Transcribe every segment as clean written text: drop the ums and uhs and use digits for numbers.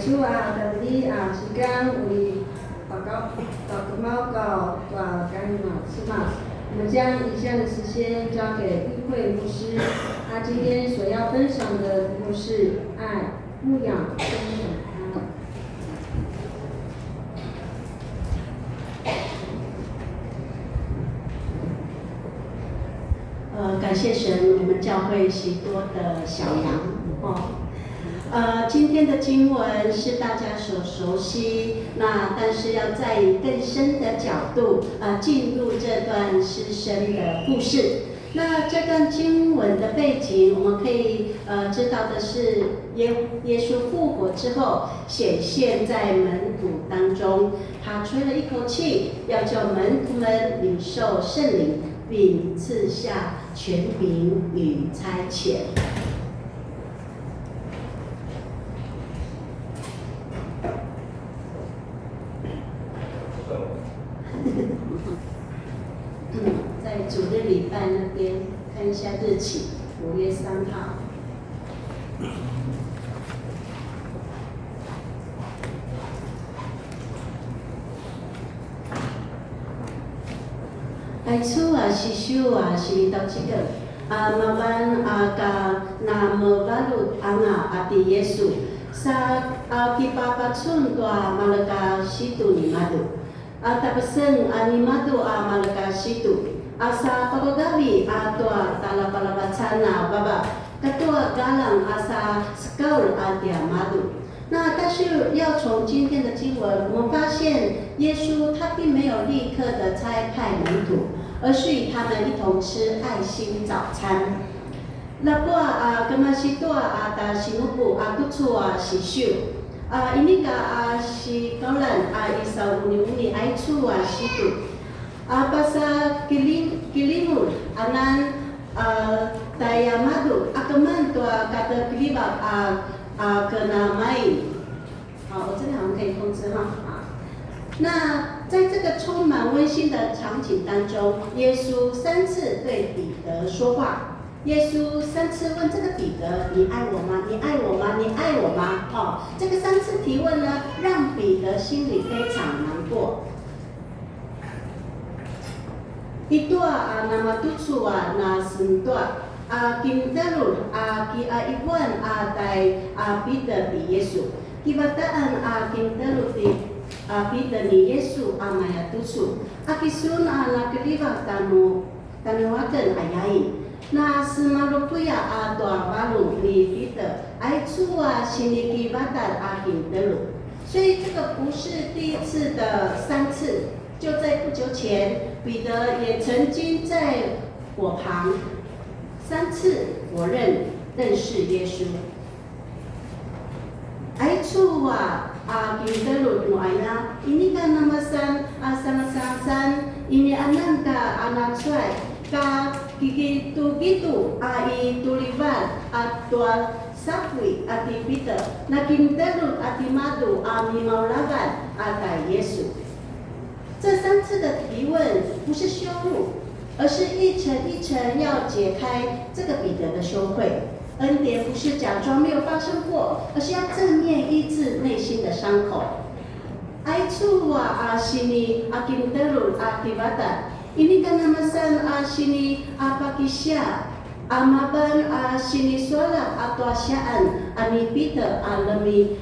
主啊，但你时间为报告干嘛是吗？我们将以下的时间交给议会牧师，他今天所要分享的题目是爱、牧养、生养。感谢神，我们教会许多的小羊今天的经文是大家所熟悉，但是要再以更深的角度进入这段师生的故事。那这段经文的背景，我们可以知道的是耶稣复活之后显现在门徒当中，他吹了一口气，要叫门徒们领受圣灵，并赐下权柄与差遣。在主日礼拜那边看一下日期，5月3号。开始是首是到这个慢慢甲那么巴鲁伫耶稣ki papa tsun tua malaga situ ni madu tapesen ni madu malaga situ asa pagagabi tua talapalabacana baba katua galang asa skaul dia madu。但是要从今天的经文，我们发现耶稣他并没有立刻的差派门徒，而是与他们一同吃爱心早餐。那我干嘛是多da sinubu kutsu si siu ini si kaulan isa uni ai chu situ pasa kilimul anan daya madu akaman tua kata kiliba 格纳麦。好，我这边好像可以控制哈。那在这个充满温馨的场景当中，耶稣3次对彼得说话。耶稣3次问这个彼得：“你爱我吗？你爱我吗？你爱我吗？”这个3次提问呢，让彼得心里非常难过。Itu nama tuju na sentua kinterul ki ibuan tai Peter di Yesus. Kibataan kinterul di Peter di Yesus amaya tuju. Akisun na keliwa tanuwakan ayai. Na semarupuya doa baru di Peter. Aichua sini kibatan kinterul. 所以这个不是第一次的3次。就在不久前，彼得也曾经在我旁3次否认识耶稣。Aichu kinterut nuaya ini kan namasan sama-sama ini anak ka anak suai ka gitu ai tuliban atau sapui ati Peter na kinterut ati madu ami maulagan ata Yesus。这3次的提问不是羞辱，而是一层一层要解开这个彼得的羞愧。恩典不是假装没有发生过，而是要正面医治内心的伤口。Aichu sini kinterul akibatan. Ini kan namasan sini pakisya amaban sini solat atau asyaan ani Peter alami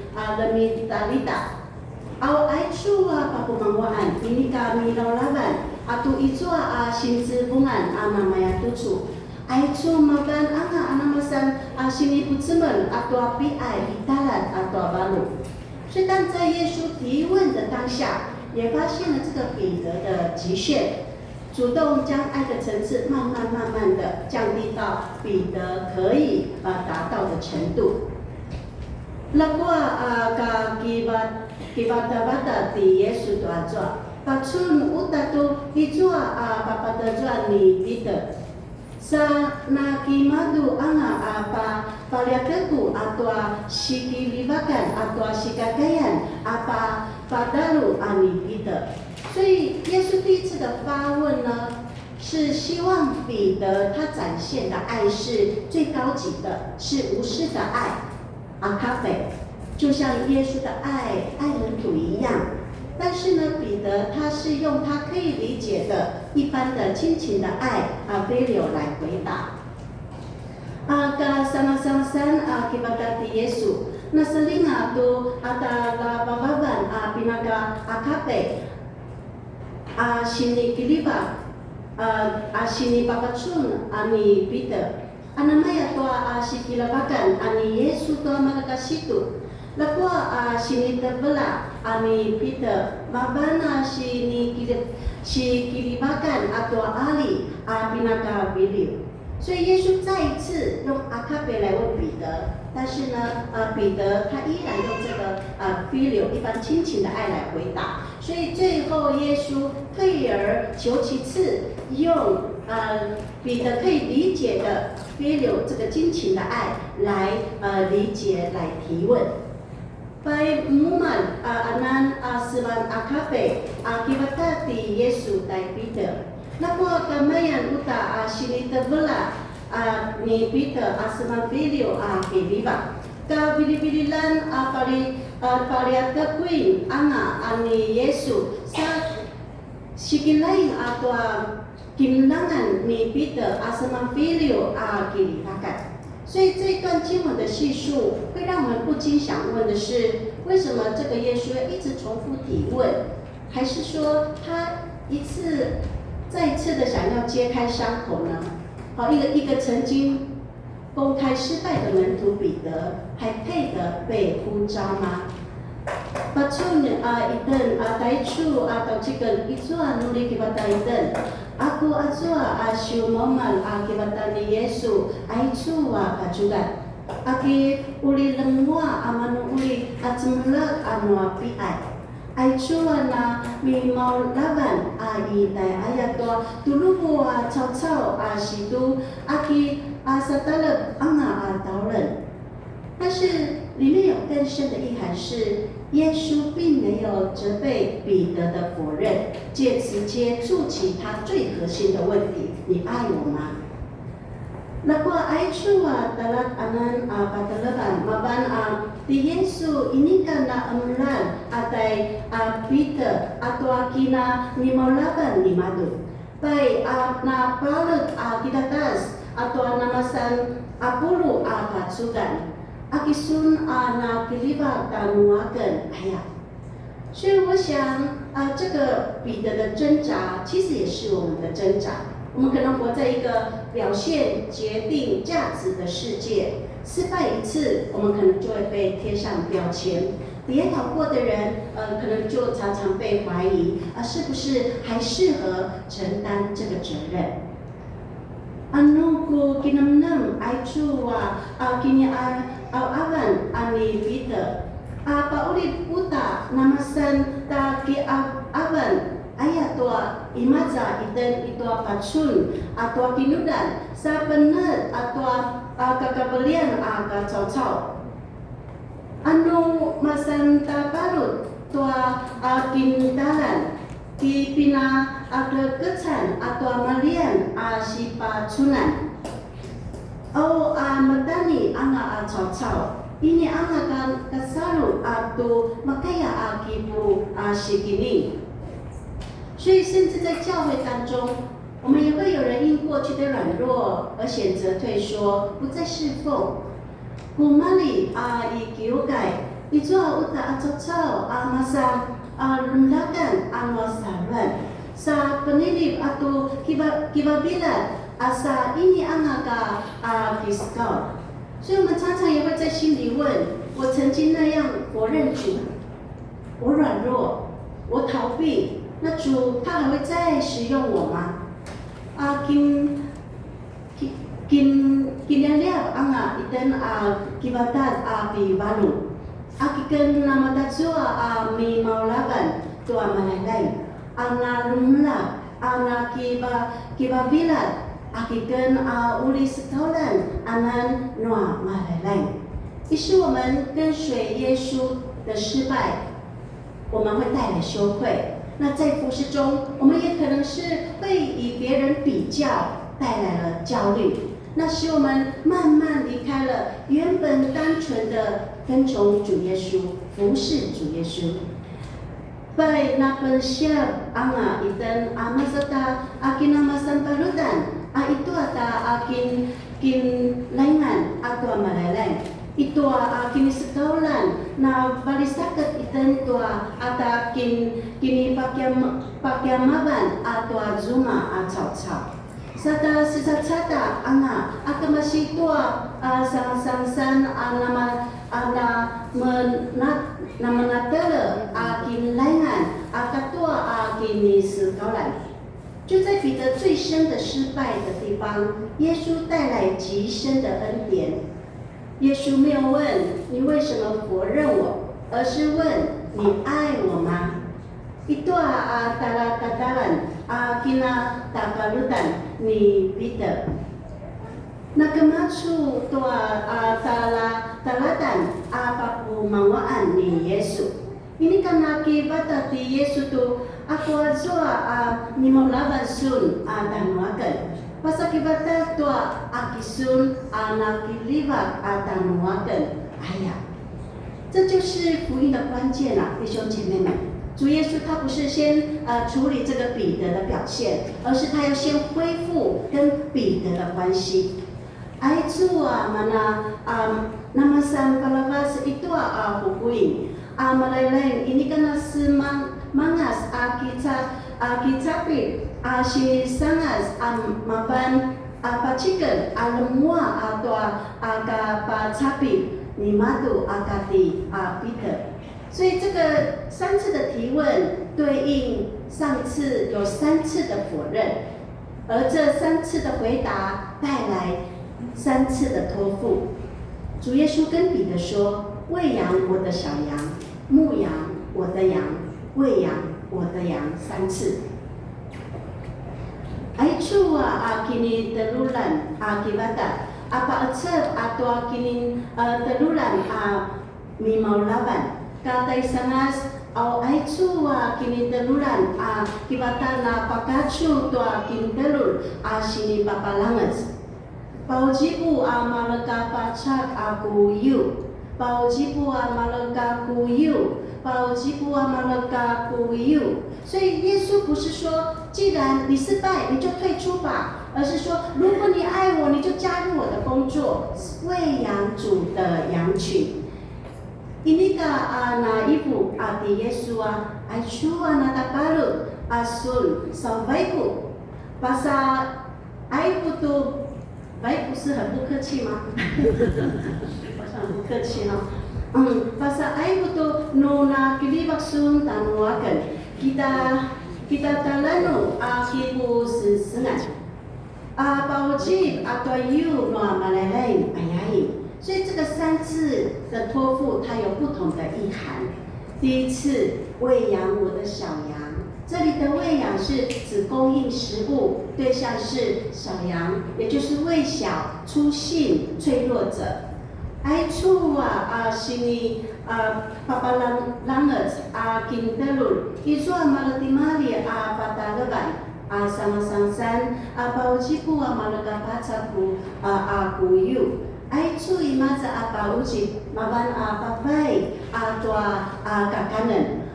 talita. Au aichu papumangwaan ini kami lawan atau itu sinzibungan namanya tuju. Aichu magan anamasan sini puzemen atau pi italan atau baru。所以当在耶稣提问的当下，也发现了这个彼得的极限，主动将爱的层次慢慢的降低到彼得可以达到的程度。Lakwa kibata di Yesus doa Patsun utatu hijua papadajua ni Peter. Sa nakimadu apa paliakeku atau sikilibakan atau sikakayan apa padalu ani Peter。所以耶稣第一次的发问呢，是希望彼得他展现的爱是最高级的，是无私的爱。阿卡菲，就像耶稣的爱人主一样，但是呢，彼得他是用他可以理解的一般的亲情的爱Filio 来回答。Sama-sama kepada Yesus. Na sering tu ada bababan pinaga akape sini kiliba sini papacun ani Peter. Anamaya toa sikilabakan ani Yesus toa malaga situ. Lakwa sini terbelah ani Peter. Mabana sini kilibakan atau ali pinaga Filio。所以耶稣再一次用阿卡贝来问彼得，但是呢，彼得他依然用这个Filio 一般亲情的爱来回答。所以最后耶稣退而求其次，用彼得可以理解的Filio 这个亲情的爱来理解来提问。Pai muman anan seban akape akibat di Yesus dai Peter. Napo kamayan uta sini terbelah ni Peter seban Filio keliba. Ka bilibilan pariata kuin ani Yesus sa sikilain atau kimlangan ni Peter seban Filio kelibakan。所以这一段经文的叙述会让我们不禁想问的是，为什么这个耶稣一直重复提问？还是说他再一次的想要揭开伤口呢？好，一个曾经公开失败的门徒彼得，还配得被呼召吗？Patsun iden taichu atau jika itu nuli kibata iden. Aku asyu moman kibata ni Yesus aichu kajugan. Aki uli lemua amanu uli atmulak anu piai. Aichu na mi mau laban ai dai ayato tulubu cao situ aki satalak anga taulen。但是里面有更深的意涵是，耶稣并没有责备彼得的否认，借直接触及他最核心的问题：你爱我吗？Lakwa aichu dalat anan patalaban maban di Yesu ini kana amlan atai Peter atau kina nimolaban limadu. Pai na palut kitatas atau namasan apulu patsugan. Akisun na kiliba tanuakan ayat. 所以我想这个彼得的挣扎，其实也是我们的挣扎。我们可能活在一个表现决定价值的世界，失败一次，我们可能就会被贴上标签。跌倒过的人，可能就常常被怀疑，是不是还适合承担这个责任？Anu ku kinamnam aicu kini awan ani Peter. Paulit puta namasan ta ki awan ayat tua imaza iten itu patsun atau kinudan sa benar atau kakabelian kacau-cau. Anu masan ta parut tua kintalan ki pina kecan atau malian si patsunan. Au matani anga cau-cau. Ini akan kesalu atau makaya akibu sikini。所以，甚至在教会当中，我们也会有人因过去的软弱而选择退缩，不再侍奉。古玛里以求改，以做uta acocau masa lembagan wasaran sa penilip atau kibabilat asa ini angaka fiskal。所以我们常常也会在心里问：我曾经那样否认主，我软弱，我逃避，那主他还会再使用我吗？Kinaliap anga iten kibatat pi balu. Akiken nama tatsua mi maulaban tua malalai. Ana lumla ana kibabilat. Akiken uli sekaulan anan noa malalai。于是我们跟随耶稣的失败，我们会带来羞愧。那在服事中，我们也可能是会与别人比较，带来了焦虑。那使我们慢慢离开了原本单纯的跟从主耶稣，服侍主耶稣。Baik na siap anga iten masata akin namasan parutan itu ata akin laingan atau malalai itu akin sekaulan na balisakat iten tua ata kini pakiamaban atau zuma cau-cau。Sata sisa-sata anga masih tua sang-sangsan nama natala akin laingan akatua akin sekaulan。就在彼得最深的失败的地方，耶稣带来极深的恩典。耶稣没有问你为什么否认我，而是问你爱我吗？Itu tala-tatalan kina takalutan ni Peter. Nakamasu tua talatan apapu mawaan ni Yesus. Ini karena akibat di Yesus tu aku azua ni maulaban sun danuakan. Pas akibat tua akisun nakilibat danuakan ayat。这就是福音的关键啊，弟兄姐妹们。主耶稣他不是先处理这个彼得的表现，而是他要先恢复跟彼得的关系。Aizu mana namasan palabas itu hukuin malaleng ini kana semangas kitapi si sangas maban pacikan alemua atau pacapi ni madu akati Peter。所以这个3次的提问对应上次有3次的否认，而这3次的回答带来3次的托付。主耶稣跟彼得说：“喂养我的小羊，牧养我的羊，喂养我的羊3次。” Aicu kini terulan akibata apa acep atau kini telulan mimau laban. Kata sangas au aicu kini telulan kibatan pakacu tua kini telur sini papalangas. Paujibu malaka pacak aku yu. Paujibu malaka ku yu. paujibu malaka ku yu。所以耶稣不是说，既然你失败，你就退出吧，而是说，如果你爱我，你就加入我的工作，喂养主的羊群。Ini na ibu di Yesus Aisyu na tabalut asul salvaiku pasal aibu tu baik 不是很不客气吗？好像很不客气哈。pasal aibu tu nuna kilibak sun tanuakan kita talanu kibu sengat pauji atau yu no malalain ayain。所以这个3次的托付，它有不同的意涵。第一次，喂养我的小羊，这里的喂养是指供应食物，对象是小羊，也就是喂小、粗信、脆弱者。爱处sini papalangat kintelur isu malatimali patagaban sama-sangsan paujiku malagapatsaku akuyu。爱处伊妈子pauji maban papai tua kakanan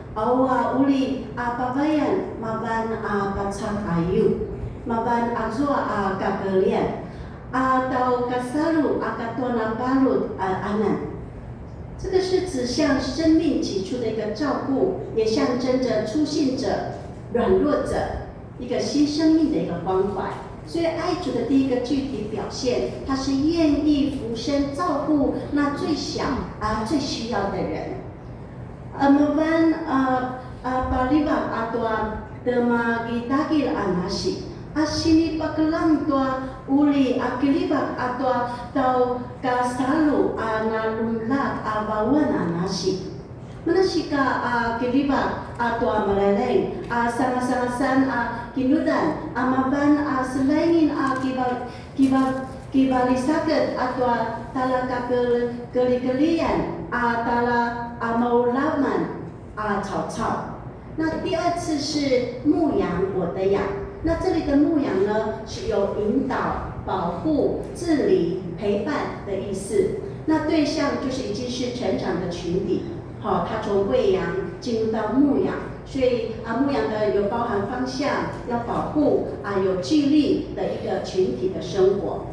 uli papayan maban patsak ayu maban azua kakelian atau kasalu akatona balut anan。这个是指向生命起初的一个照顾，也象征着出信者、软弱者一个新生命的一个关怀。所以爱主的第一个具体表现，他是愿意俯身照顾那最小最需要的人。Maban palibak atau demagitagil anasi asini pakelang tua uli akilibak atau kasalu analumlat abawan anasi。Manasika kilibak atau malaleng sama-samasan kinudan amaban selain kibalisaket atau tala kegelian tala maulaman 草草。那第2次是牧养我的羊，那这里的牧养呢是有引导、保护、治理、陪伴的意思。那对象就是已经是成长的群体。好，他从喂养进入到牧养，所以牧养的有包含方向，要保护有纪律的一个群体的生活。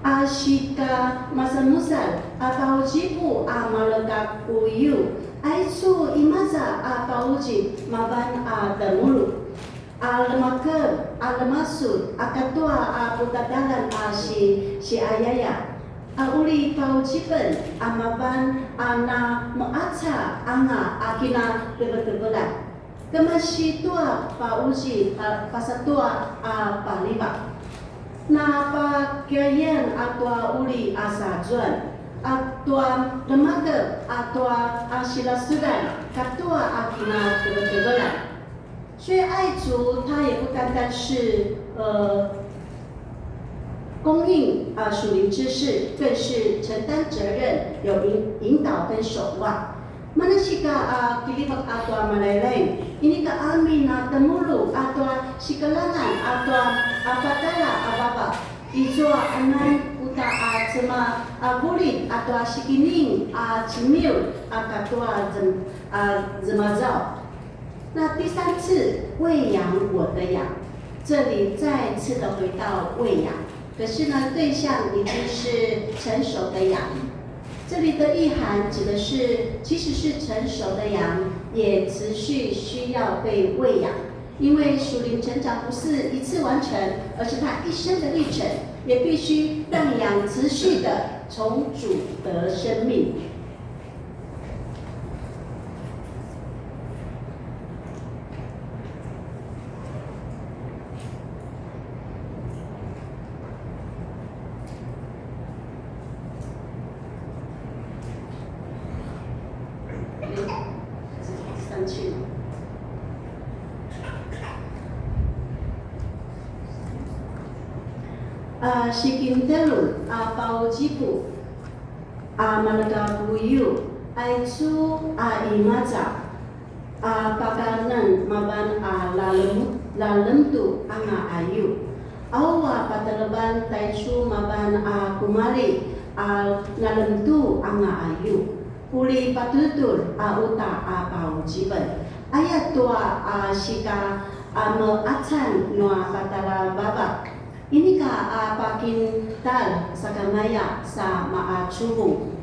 Ashika masa musal paujibu malaka kuyu aisu imaza pauji maban damulu almakar almasud akatua putadalan si ayaya。uli paujiban amaban maaca akina tebel-tebelan kemasi tua pauji pasatua paliba napa kian atau uli asajuan atau remaja atau asilasudan katua akina tebel-tebelan。所以爱主他也不单单是供应属灵知识，更是承担责任，有引导跟守望。Mana sika kilibak atau malaleng, ini ka amin temulu atau sikalangan atau apatala ababa, ijo anan uta cema bulit atau sikining cemil katua zemazau。那第3次喂养我的羊，这里再次的回到喂养。可是呢，对象已经是成熟的羊。这里的意涵指的是，即使是成熟的羊，也持续需要被喂养，因为属灵成长不是一次完成，而是他一生的历程，也必须让羊持续的从主得生命。si kintelun pau jipu malaga buyu aitu imaja pakanan maban lalem tu anga ayu awa patalaban taisu maban kumari lalem tu anga ayu uli patutul uta pau jiban ayat tua sika acan noa patala baba ini ka pakin tal sakamaya sa maachubung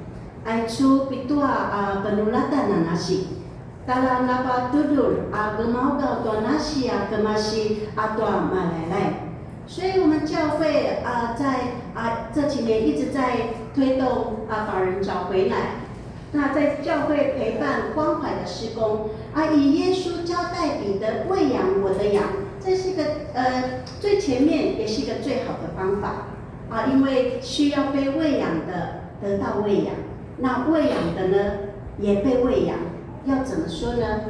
aitu pitua penulatan nanasi tala napa tudul gemau gau tua nasi kemasi atua malalai。所以我们教会在这几年一直在推动把人找回来。那在教会陪伴关怀的施工以耶稣交代彼得喂养我的羊，这是一个最前面也是一个最好的方法因为需要被喂养的得到喂养，那喂养的呢也被喂养，要怎么说呢？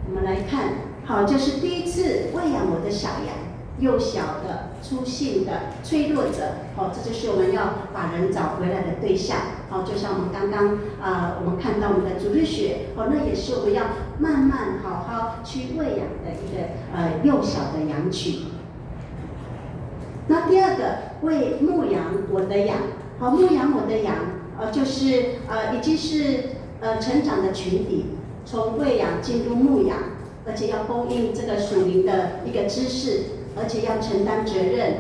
我们来看，好，就是第一次喂养我的小羊。幼小的、粗信的、脆弱者，这就是我们要把人找回来的对象。就像我们刚刚我们看到我们的主日学，那也是我们要慢慢好好去喂养的一个幼小的羊群。那第二个，为牧养我的羊，牧养我的羊，就是已经是成长的群体，从喂养进入牧养，而且要供应这个属灵的一个知识。而且要承担责任，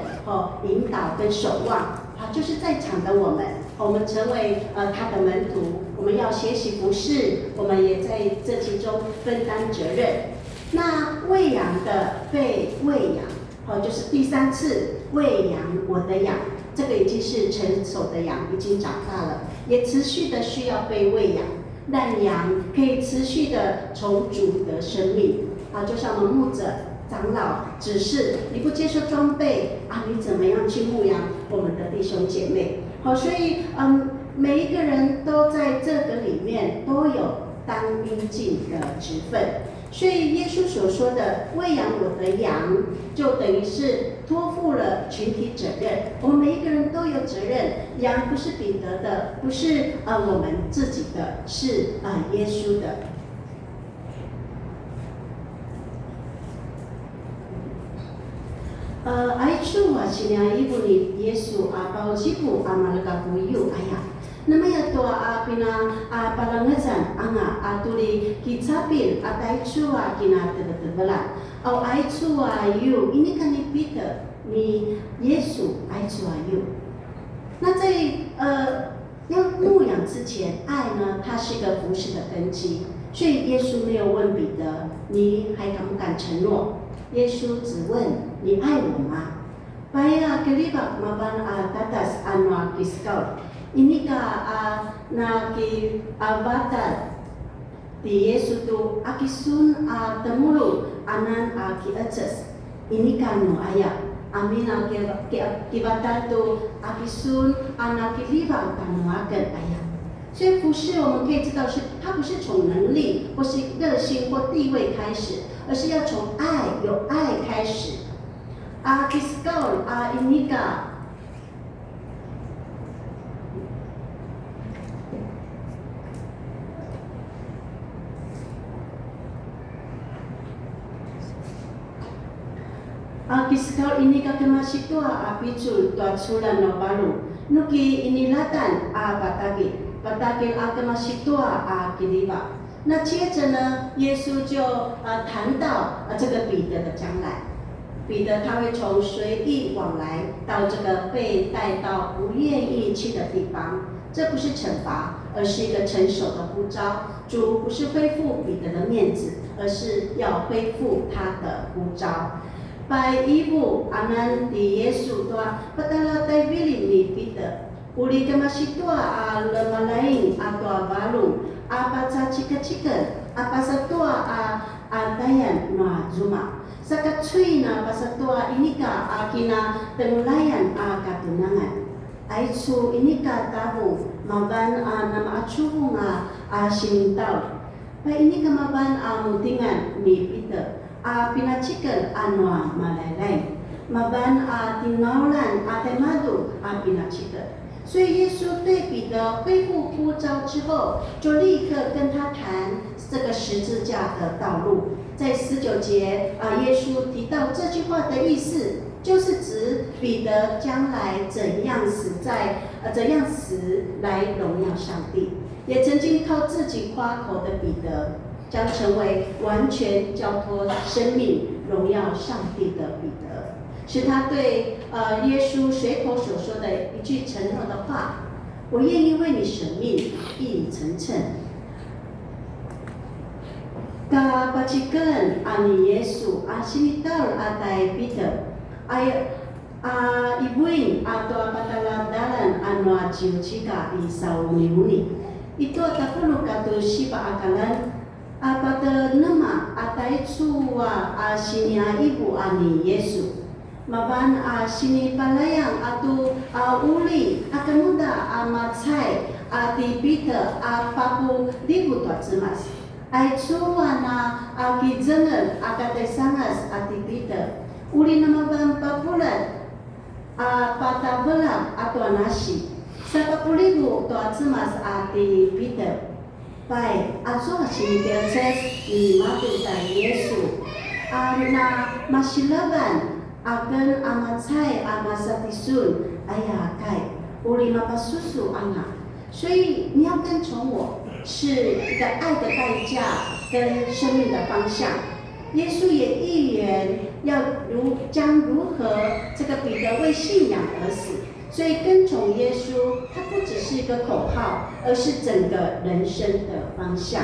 引导跟守望，就是在场的我们，我们成为他的门徒，我们要学习服侍，我们也在这其中分担责任。那喂养的被喂养，就是第三次喂养我的羊，这个已经是成熟的羊，已经长大了，也持续的需要被喂养，让羊可以持续的从主得生命，就像我们牧者。长老指示你不接受装备你怎么样去牧养我们的弟兄姐妹？所以每一个人都在这个里面都有当应尽的职分。所以耶稣所说的喂养我的羊，就等于是托付了群体责任。我们每一个人都有责任，羊不是彼得的，不是我们自己的，是耶稣的。aicu sini ibu ni Yesu pau jipu malaga buyu ayah. Namanya tua pina palangazan anga atuli kicapil ataicu kina tebela. Au aicu yu ini kan ni Peter ni Yesu aicu yu. 那在要牧养之前，爱呢，它是一个服侍的根基。所以耶稣没有问彼得，你还敢不敢承诺？耶稣只问你爱我吗？ Paya kelibak maban tatas anwa kiskau. Ini ka na ki batal di Yesus tu akisun temulu anan ki aces. Ini kan no ayah. Amina ki batal tu akisun anak kelibak tanuakan ayah. 所以服侍我们可以知道是，它不是从能力或是热心或地位开始，而是要从爱有爱开始。Kiskau ini ka Kiskau ini ka kemasih tua picul tua sulan no baru nuki ini latan patagil kemasih tua kiliba。那接着呢，耶稣就谈到这个彼得的将来。彼得他会从随意往来到这个被带到不愿意去的地方，这不是惩罚，而是一个成熟的呼召。主不是恢复彼得的面子，而是要恢复他的呼召。Pai ibu anan di Yesus tua patala tai bilin ni Peter. Uli kemasih tua lemalain atau balu apa cika-cika apa satua dayan na zuma. Sakatsuy na pasatua inika akina penulayan katunangan. Aisu inika tabu maban nama acubu sinintau. Pa inika maban mutingan ni Peter. Pinacikel anwa malalay. maban tinolan temadu binachika。所以耶稣对彼得恢复呼召之后，就立刻跟他谈这个十字架的道路。在19节耶稣提到这句话的意思，就是指彼得将来怎样死来荣耀上帝。也曾经靠自己夸口的彼得，将成为完全交托生命荣耀上帝的彼得。是他对耶稣随口所说的一句承诺的话：“我愿意为你舍命，一以成谶。” Kapacikan ani Yesu asinital atai Peter ibuin atau pataladalan anu aciucika isauniuni itu atapunu katu sipa akalan apata nama atai suwa asinia ibu ani Yesu maban sini palayang atu uli akan muda amatsai ati Peter apapu dibu tua cemas ai cuwa na aki jengen akate sangas ati Peter uli nama ban papulan pata belam atau nasi sapapulibu tua cemas ati Peter pai aso sini biases ni matu ta Yesu na masilaban akan amatsai amasatisun ayah kai uli mapasusu anak， 所以你要跟从我，是一个爱的代价跟生命的方向。耶稣也预言要将如何这个彼得为信仰而死，所以跟从耶稣，它不只是一个口号，而是整个人生的方向。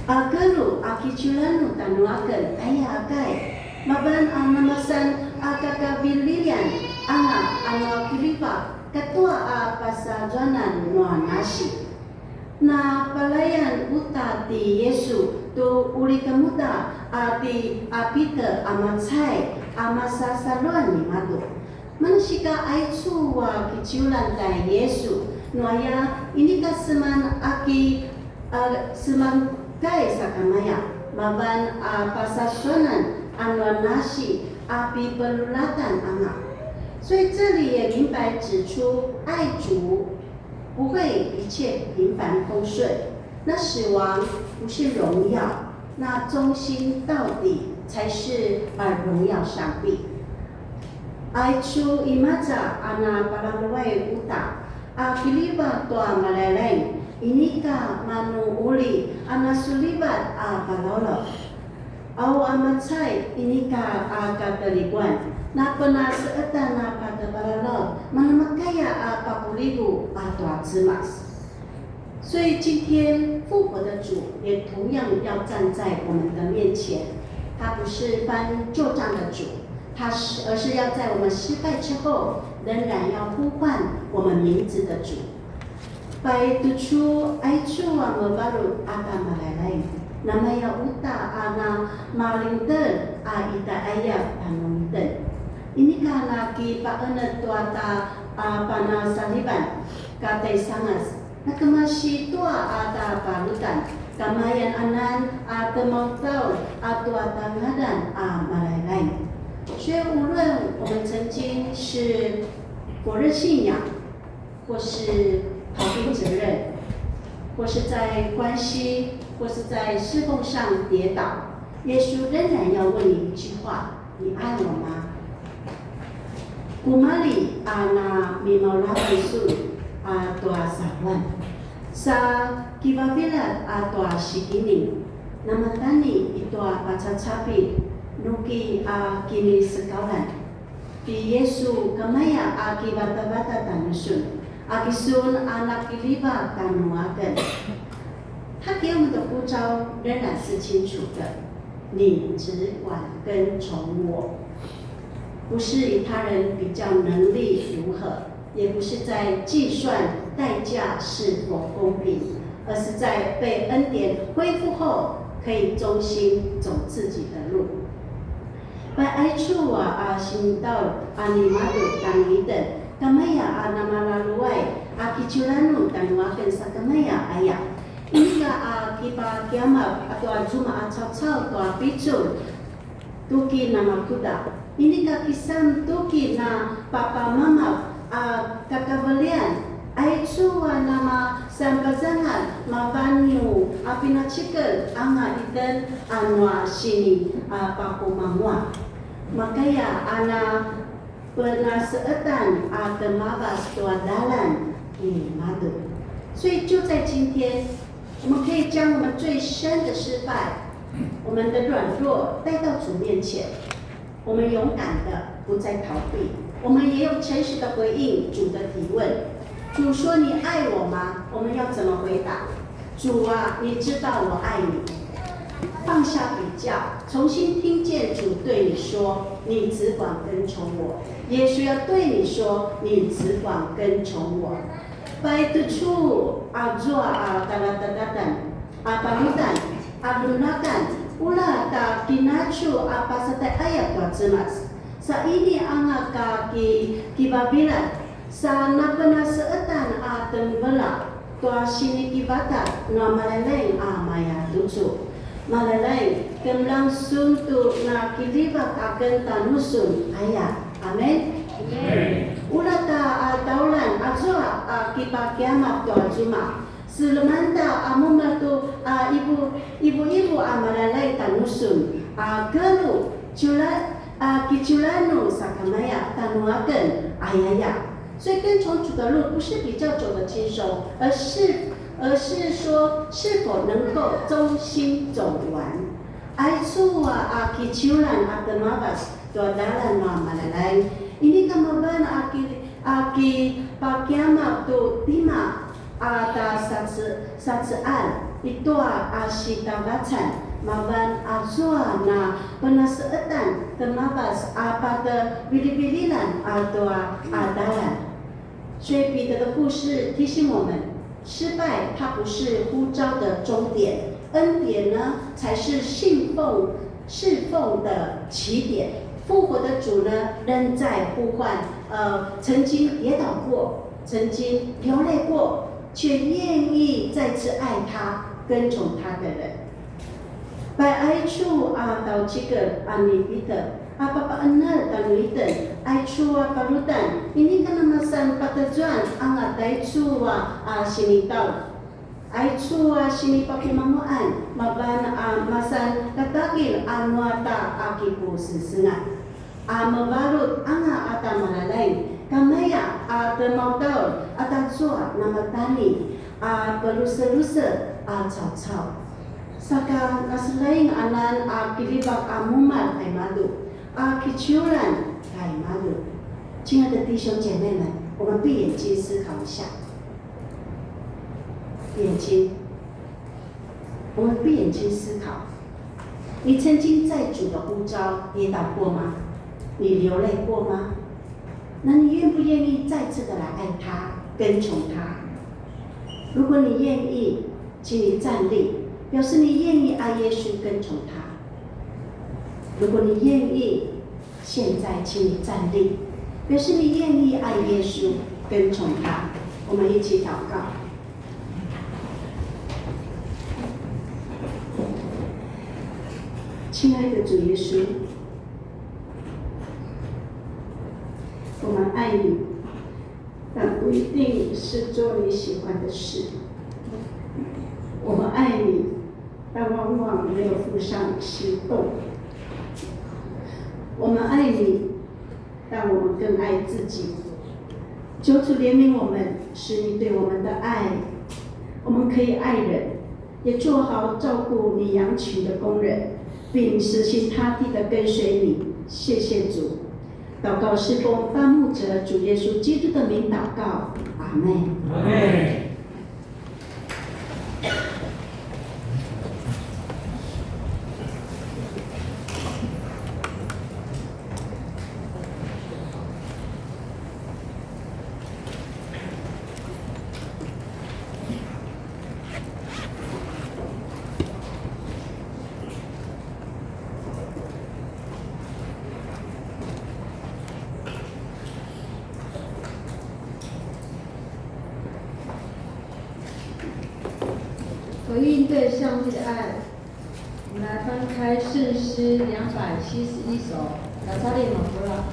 Guru akiculaну tanuaken ayah kai maban namasan kakabilian anak kilipa ketua pasajuanan noa nasi na pelayan uta di Yesu tu uli kemuda di Peter amatsai amasa saluan ni madu manusia aicu wa kiciulan dari Yesu noaya ini kaseman aki seman kai sakamaya maban pasajuanan anwa nasi api pelulatan anak。所以这里也明白指出，爱主不会一切平凡风顺，那死亡不是荣耀，那忠心到底才是荣耀上帝。爱主imaja ana palangwai uta Filipa tua maleleng inika manu uli ana sulibat balolo au amatsai inika kateriguan na pernah seetan na pada balalo manamakaya papulibu atau cemas。所以今天复活的主也同样要站在我们的面前，他不是翻旧账的主，而是要在我们失败之后，仍然要呼唤我们名字的主。Pai tuju aicu amabaru akan malalai namanya uta ana malinten ita ayat anumten ini karena ki paana tuata pana saliban kata sangas na kemasi tua ada parutan kamayan anan kemautau tuata ngadan malalai。所以无论我们曾经是否认信仰，或是逃避责任，或是在关系或是在侍奉上跌倒，耶稣仍然要问你一句话：你爱我吗？Kumali na mimalapisu tua sawan sa kibabilat tua sikini namatani itua pacacapi nuki kini sekawan di Yesu kamaya bata-bata tanusun akisun anak kiliba tanuakan。他给我们的呼召仍然是清楚的，你只管跟从我，不是与他人比较能力如何，也不是在计算代价是否公平，而是在被恩典恢复后，可以忠心走自己的路。Pai aicu sinitau animadu tangidan kamaya namalaluai akicuranu tanuakan sakamaya ayah。Ini kipa kiamat atau Jumaat cau-cau atau picul tuki na makuda. Ini kakisan tuki na papa mama kakavalian. Ay chua nama sampazangan mabanyu apinachikel anga itan anwa sini pakumamwa. Makanya ana penaseatan mabas tua dalan ini madu. 所以就在今天，我们可以将我们最深的失败，我们的软弱带到主面前，我们勇敢的不再逃避，我们也用诚实的回应主的提问。主说：“你爱我吗？”我们要怎么回答？主啊，你知道我爱你。放下比较，重新听见主对你说：“你只管跟从我。”耶稣要对你说：“你只管跟从我。” Baik itu ajwa talatatan apalutan alunakan ula ta kinachu apa sate ayat wa jemas. Sa ini anga ki Babilan sa napana seetan tembela tua sini kibata no malalay maya tucu. Malalay kemlangsung tu na kilibak akan tanusun ayat. Amin. Ulata taulan azwa kipa kiamat to ajuma. Selemanda amumatu ibu amalalay tanusun. Gelu kiculanu sakamaya tanuaken ayaya. 所以跟从主的路不是比较走的轻松，而是说是否能够忠心走完。爱处kiculan mabas to dalan malalay. Ini kamaban aki pakiama tu tima satsaan itu asitabacan maban azua na penaseatan temabas pada bilibililan atau adalan。所以彼得的故事提醒我们，失败它不是呼召的终点，恩典呢才是侍奉的起点。复活的主呢，仍在呼唤曾经跌倒过、曾经流泪过，却愿意再次爱他、跟从他的人。By爱处到这个你彼得apa benar dan witen ai chua parutan ini kan masan patajuan ang dai chua sinitaw ai chua sini pakimamuan maban masan katagil anwata akipu sisengat mabalut anga ata malalay kamaya mautaw ata chua namatani pelusa-lusa caw-caw saka naselaing anan kilibak amuman ay madu kiculan ay madu。亲爱的弟兄姐妹们，我们闭眼睛思考一下。眼睛，我们闭眼睛思考。你曾经在主的呼召跌倒过吗？你流泪过吗？那你愿不愿意再次的来爱他，跟从他？如果你愿意，请你站立，表示你愿意爱耶稣，跟从他。如果你愿意，现在请你站立，表示你愿意爱耶稣，跟从他。我们一起祷告。亲爱的主耶稣，我们爱你，但不一定是做你喜欢的事。我们爱你，但往往没有付上行动。我们爱你，但我们更爱自己。求主怜悯我们，使你对我们的爱，我们可以爱人，也做好照顾你羊群的工人，并死心塌地的跟随你。谢谢主。祷告是奉大牧者主耶稣基督的名祷告，阿们。阿们。回应对上帝的爱，我们来翻开圣诗271首，拿撒勒马布拉。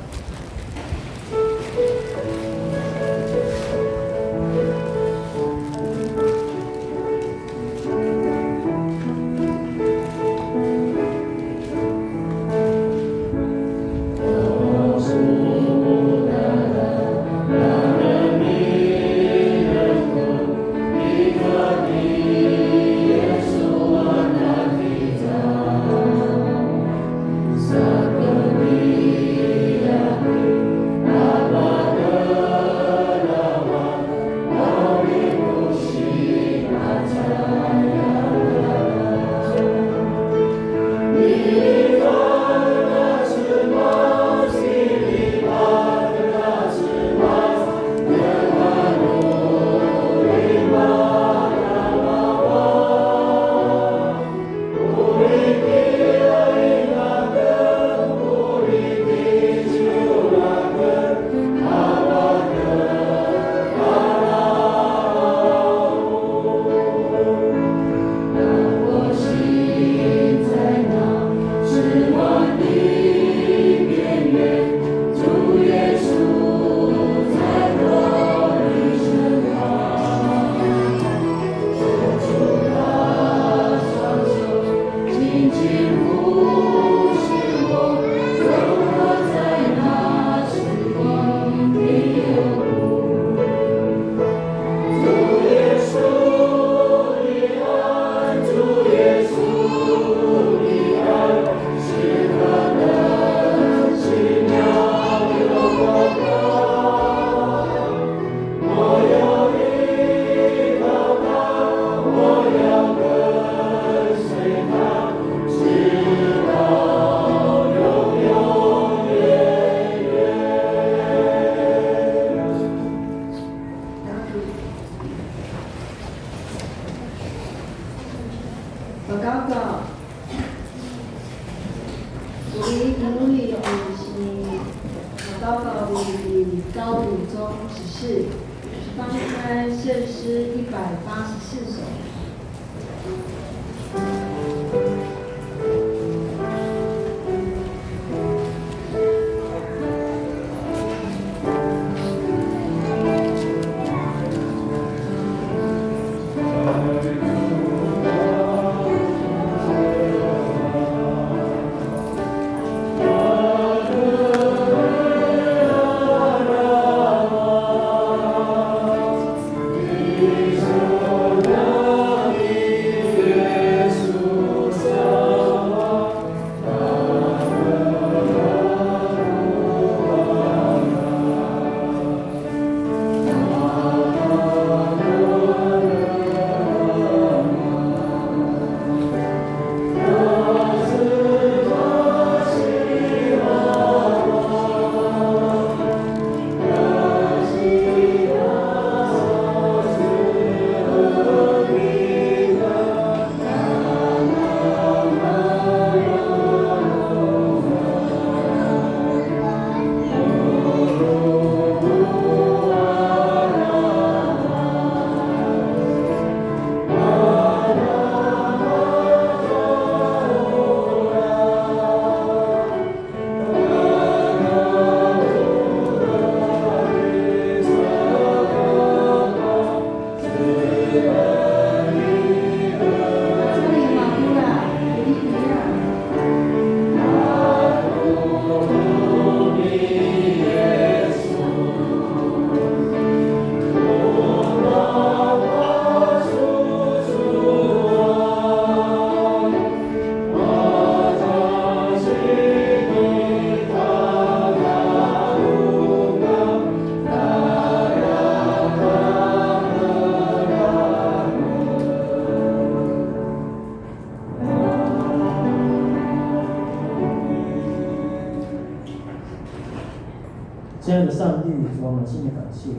亲爱的上帝，主，我们心里感谢，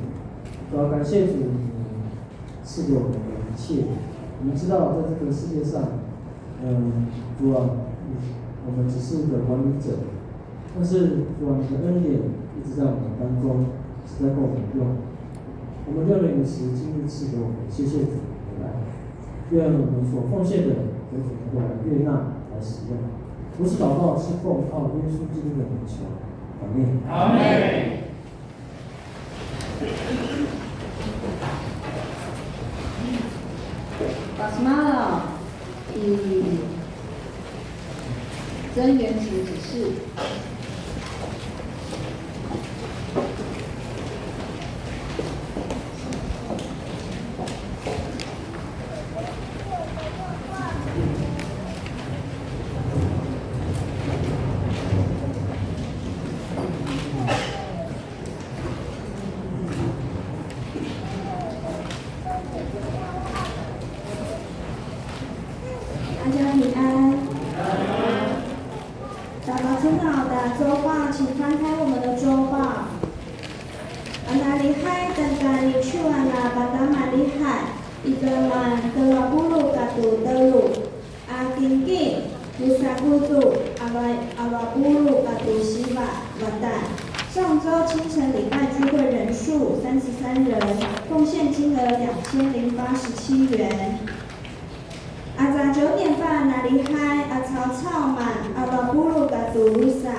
主要感谢主，你赐给我们的一切。我们知道，在这个世界上，主啊，我们只是一个管理者，但是主啊，你的恩典一直在我们当中，一直在够我们用。我们用了你的时今日赐给我们，谢谢主，来，愿我们所奉献的，有主能够来悦纳，来使用。不是祷告，是奉靠耶稣基督的名求。阿门。阿门。巴斯马了，以真言请指示。大家平安。祷告听好的周报，请翻开我们的周报。那里海等咖哩去完了，巴达马里海，一个曼德拉布鲁嘎杜德鲁，金金，卢萨古杜，阿拉布鲁嘎杜西瓦瓦旦。上周清晨礼拜聚会人数33人，奉献金额2087元。早9点半，那里海草草满阿拉布鲁嘎杜鲁萨，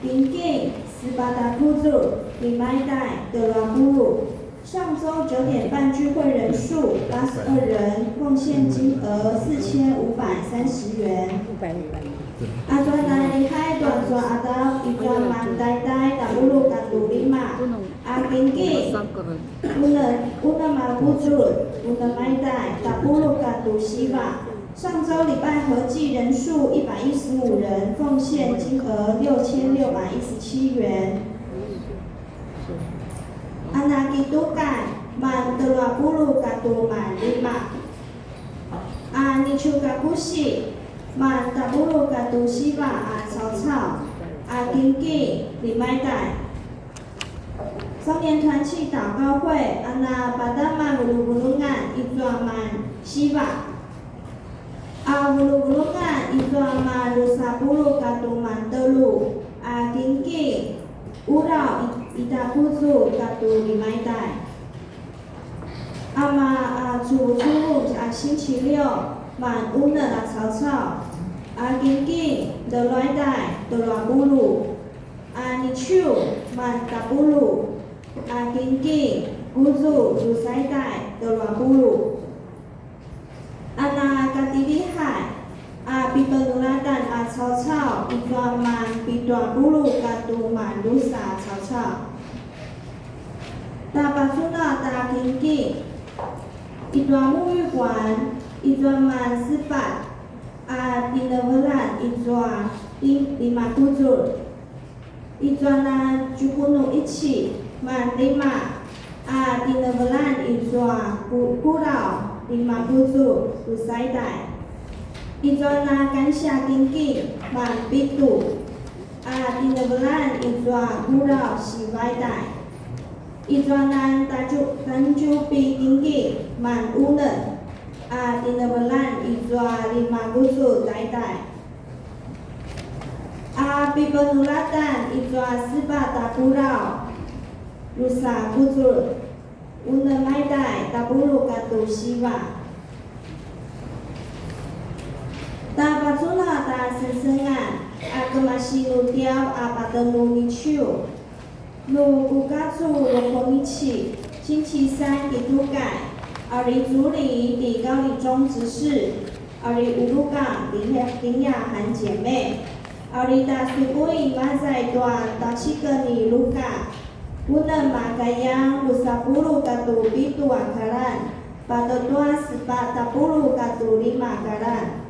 金金斯巴达库祖里麦代德拉布鲁。上周9点半聚会人数82人，奉献金额4530元。阿抓那里海短抓阿达一抓曼代代达布鲁嘎杜里玛，金金乌那马布祖乌那麦代达布鲁嘎杜西瓦。上周礼拜合计人数115人，奉献金额6617元。阿那基督盖曼德拉布鲁嘎杜曼里玛，阿尼丘嘎古西曼达布鲁嘎杜西瓦草草，金金里麦代。少年团契祷告会，阿那巴达曼布鲁布鲁安伊抓曼西瓦。Bulu-bulungan itu amaru sapuluh katu mantelu, ginggi urau itakuzu katu limaitai. Chu 星期六满乌呢草草，ginggi delaitai delabulu, ni chu man tabulu, ginggi kuzu lusaitai delabulu. Anak katili hai, pipenulatan草草，一段曼比段布鲁嘎杜曼卢萨草草。大巴苏纳大金金，一段沐浴馆，一段曼斯巴，迪勒维兰一段里马古祖，一段那朱古努一起曼里马，迪勒维兰一段古老。lima busu usai dai. Izwa na kansya tinggi man pitu. Tinebelan izwa murau siwai dai. Izwa na tanju pi tinggi man unen. Tinebelan izwa lima busu dai dai. Pipenulatan izwa siba takurau. Lusa busu. Una mai dai tabulu katu siwa. Ta patuna ta sesengan, masih nutiau patenu nichu. Nu kukatsu lokonichi, 星期三给督改，里组里底高里中执事，里乌鲁港林雅涵姐妹，里大水波伊马在段到七个里鲁港。Una makayang 10 katu 7 akaran, patotua 40 katu 5 akaran.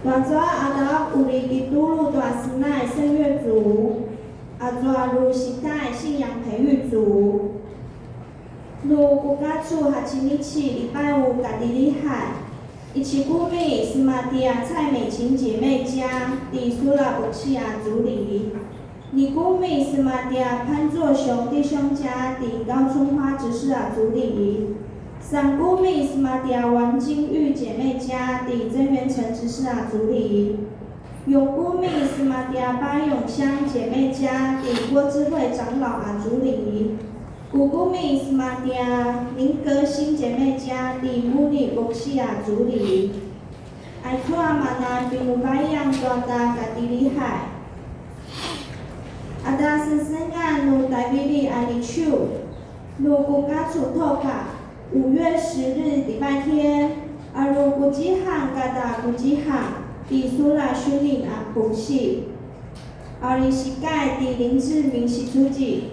Tuanzua ada uri ditulu tuan senai 圣乐组，tuan lu sitai 信仰培育组。lu kukatsu hachimichi 礼拜五嘎迪里海，一起顾米斯马蒂亚蔡美琴姐妹家迪苏拉布契亚组里。尼姑妹斯马蒂亚潘作雄弟兄家顶高春花执事组里，三姑妹斯马蒂亚王金玉姐妹家顶曾元成执事组里，永姑妹斯马蒂亚巴永香姐妹家顶郭智慧长老组里，五姑妹斯马蒂亚林格新姐妹家顶乌里博西组里。爱出嘛那并有白样大大家己厉害。阿达生生啊，努代表你爱你手，努国家出头卡，5月10日礼拜天，阿如国际行加达国际行，伫苏拉训练啊补习，阿里是改伫林志明习主席，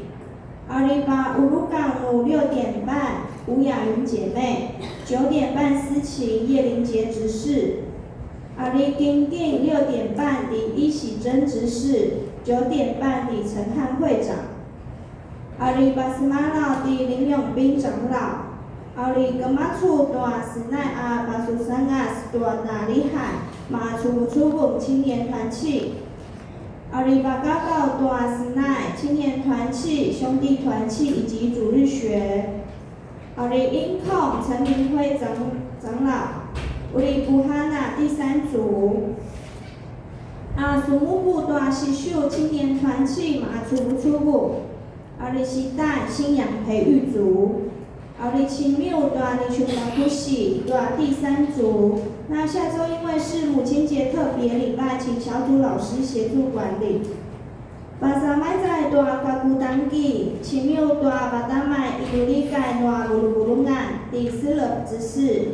阿里把乌鲁港路6点半吴雅云姐妹，9点半思琴叶玲杰执事，阿里金定6点半伫伊喜珍执事，9点半伫陈汉会长，阿里巴斯马老伫林永斌长老。奥利格马处大斯奈阿巴苏山阿斯大那里海马出本青年团契，奥利巴嘎告大斯奈青年团契、兄弟团契以及主日学，奥利英控陈明辉长老，奥利布哈纳第3组，阿苏木布大西秀青年团契马出本，奥利西代信仰培育组。奥利奇缪大尼琼达库西大第3组。那下周因为是母亲节特别礼拜，请小组老师协助管理。巴萨麦在大加古当基，奇缪大巴达麦伊鲁里盖大鲁鲁安第4乐执事。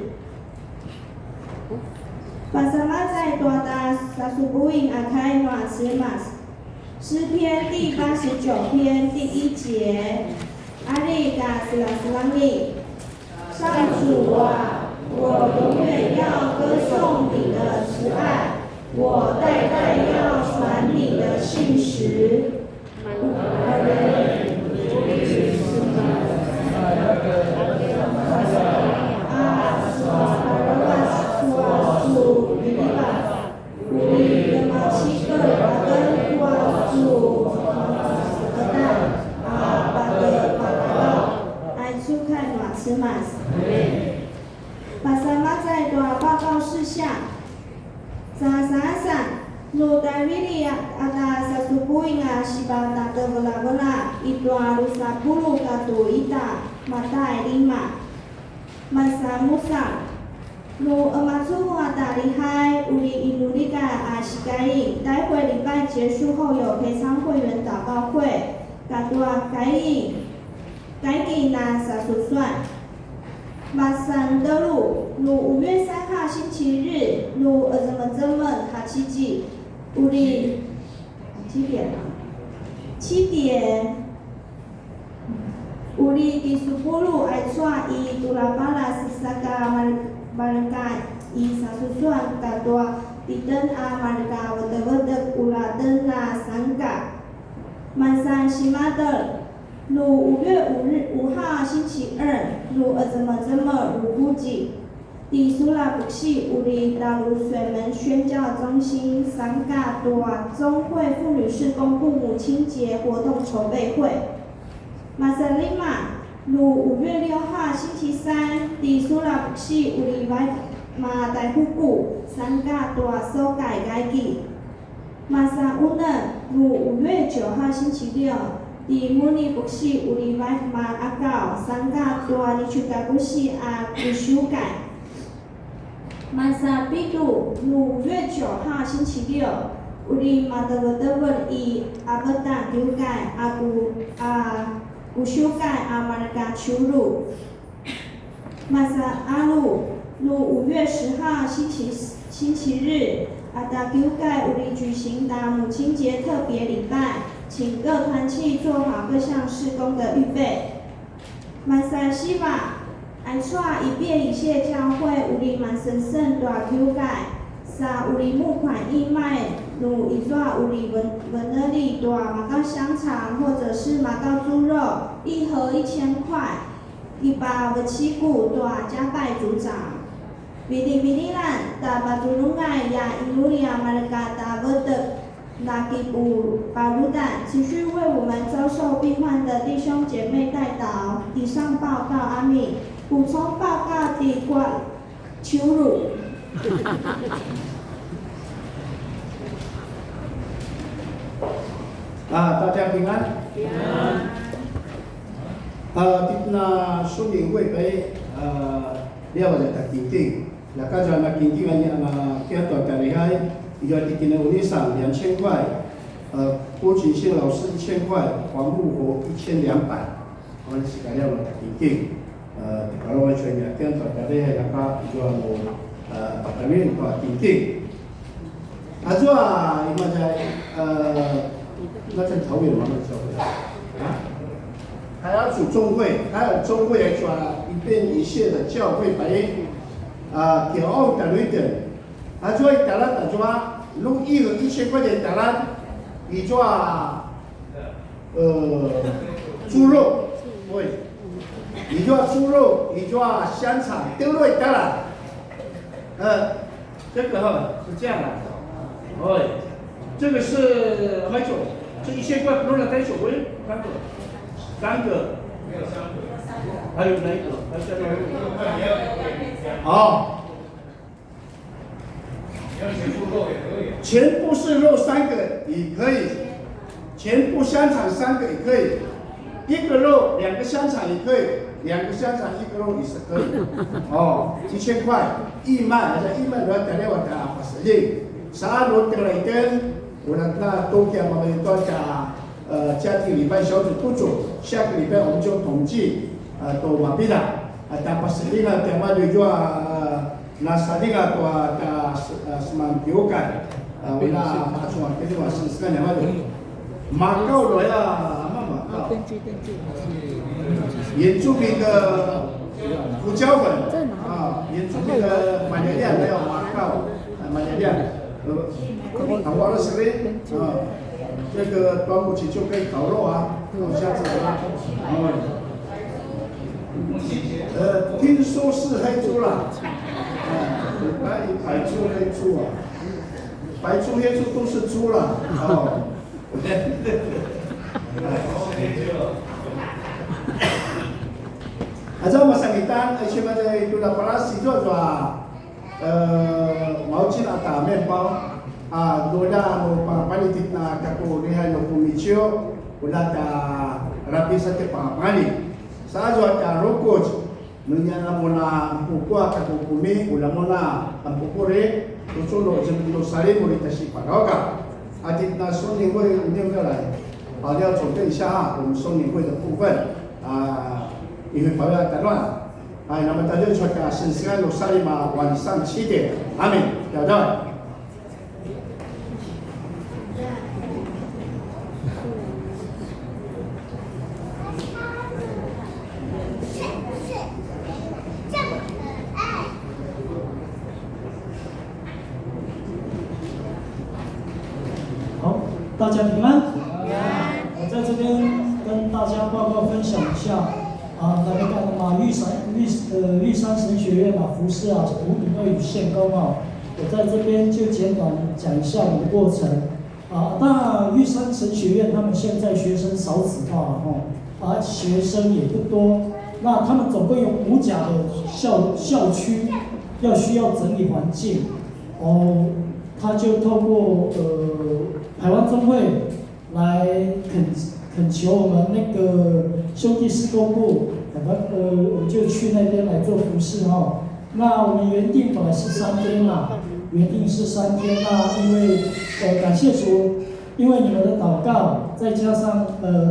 巴萨麦在大达萨苏布因阿开马斯马斯。诗篇第89篇第1节。阿利嘎斯拉斯拉利，上主啊，我永远要歌颂你的慈爱，我代代要传你的信实。巴萨马在大报告事项，三努代维利亚阿达萨苏布因啊西巴达德布拉，伊大鲁萨布鲁卡杜伊达马代利马，马萨穆萨，努阿马苏瓦达利海乌里伊努里嘎阿西盖因，待会礼拜结束后有陪参会员祷告会，嘎多盖因，盖因那萨苏算。马山德路，如5月3号星期日，如怎么哈奇记，乌里几点啊？7点。乌里迪苏布鲁爱抓伊杜拉巴拉斯萨嘎马尔嘎伊萨苏算嘎多迪登阿马尔嘎沃德乌拉登那三嘎。马山西马德。如5月5号星期二，如怎么如估计，伫苏拉布西乌里大陆水门宣教中心三嘎多中会妇女事工部母亲节活动筹备会。马萨利马，如5月6号星期三，伫苏拉布西乌里外马大夫谷三嘎多修改记。马萨乌嫩，如5月9号星期六。伫慕尼博士有哩外马阿告三加大哩出家古士阿古修改。马萨比杜5月9号星期六，有哩马德文伊阿不达修改阿古修改阿马尔加修路。马萨阿鲁5月10号星期日，阿达修改有哩举行的母亲节特别礼拜。请各团契做好各项事工的预备。马萨西瓦，爱抓以便以谢教会有哩蛮神圣大修改，撒有哩募款义卖，如一抓有哩文乐里大马告香肠或者是马告猪肉，1盒1000块。127股大加拜组长。比利兰大巴杜鲁爱亚伊鲁利亚马尔嘎达沃德。拉吉布巴鲁丹持续为我们遭受病患的弟兄姐妹代祷。以上报告，阿米。补充报告的关求乳。大家平安。平安。那属灵会杯了就家己顶，那刚才那经济安尼给大家厉害，伊个今年有你上2000块，郭群信老师1000块，黄木活1200，我们是干了经济，搞了我全年跟大家厉害那个伊个无大面个经济。啊，这啊，伊嘛在那在桃园嘛，那教会啊，还要组中会，还有中会来抓一边一线的教会反映调奥等一等，所以打了抓弄1000块钱打了，伊抓猪肉，对，伊抓猪肉，伊抓香肠，丢落打了，这个哈是这样的。哦，这个是买酒，这1000块不能带酒味，3个，还有哪一个？还有这个。好，全部是肉3个也可以，全部香肠3个也可以，1个肉2个香肠也可以，2个香肠1个肉也是可以。哦，1000块，义卖，义卖要打电话打80亿。啥罗得了一根，我那冬天我们多加家庭礼拜小组不足，下个礼拜我们就统计都完毕了，但把实力呢，电话就那实力呢，多什么流感，我那马上给你话是个2万多，马高了呀，马高，原住民的胡椒粉原住民的马娘娘没有马高，马娘娘。我的实力这个端午节就可以烤肉啊，烤虾子啊。听说是黑猪啦，白猪黑猪啊，白猪黑猪都是猪啦。哦。我们上一单，而且嘛在杜拉巴拉西做毛巾打面包roda no pangpalitit na kakulihan no kumisyo wala ta rapi sa te pangpali sa ajo ta rokoj nunya na muna pupua kakukumi ula muna ang pupure tusulo jemlo sari mo rita si pagaga atit na 双年会一定要来要准备一下我们双年会的部分因为朋友打乱那么大家说的是圣安路萨利马晚上7点，阿门，晓得。好，大家平安。我在这边跟大家报告分享一下。那个干嘛？玉山神学院服事502与献工我在这边就简短讲一下我的过程那玉山神学院他们现在学生少子化学生也不多，那他们总共有5甲的校区需要整理环境他就透过台湾中会来恳求我们那个兄弟事工部，我就去那边来做服事那我们原定本来是3天原定是3天因为感谢主，因为你们的祷告，再加上